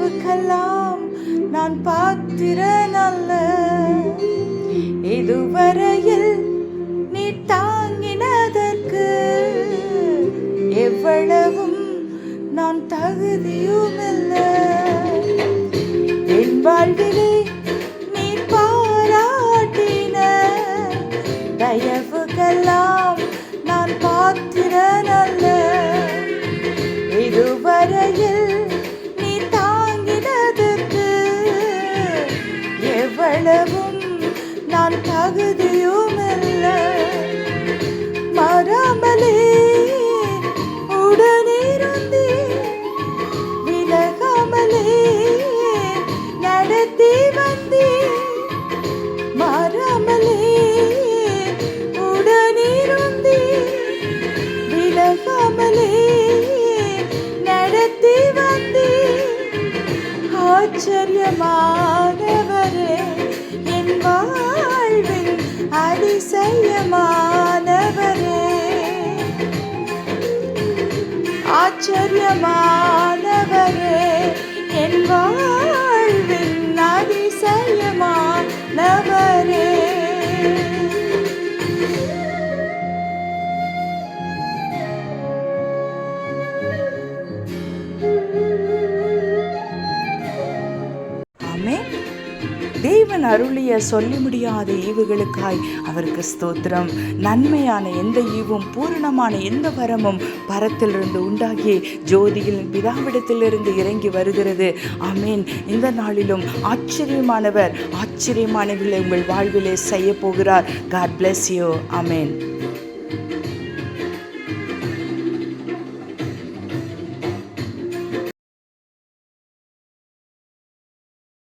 தயவுக்கெல்லாம் நான் பாத்திரன் அல்ல. இதுவரையில் நீ தாங்கினதற்கு எவ்வளவும் நான் தகுதியுமில்லை. என் வாழ்விலே நீ பாராட்டின தயவுக்கெல்லாம் நான் பாத்திரன் அல்ல. இதுவரையில் நீ தாங்கினதற்கு எவ்வளவும் நான் தகுதியுமில்லை. மாறாமலே உடனிருந்தே விலகாமலே நடத்தி வந்தே. மாறாமலே உடனிருந்தே விலகாமலே நடத்தி வந்தே. ஆச்சரியமானவரே, என் வாழ்வில் அதிசயமானவரே. ஆச்சரியமானவரே, என் வாழ்வில் அதிசயமானவரே. ஆமென். தேவன் அருளிய சொல்லி முடியாத ஈவுகளுக்காய் அவருக்கு ஸ்தோத்திரம். நன்மையான எந்த ஈவும் பூரணமான எந்த வரமும் பரத்திலிருந்து உண்டாகி ஜோதிகளின் பிதாவிடத்திலிருந்து இறங்கி வருகிறது. ஆமேன். இந்த நாளிலும் ஆச்சரியமானவர் ஆச்சரியமானவர்களை உங்கள் வாழ்விலே செய்ய போகிறார். God bless you. ஆமேன்.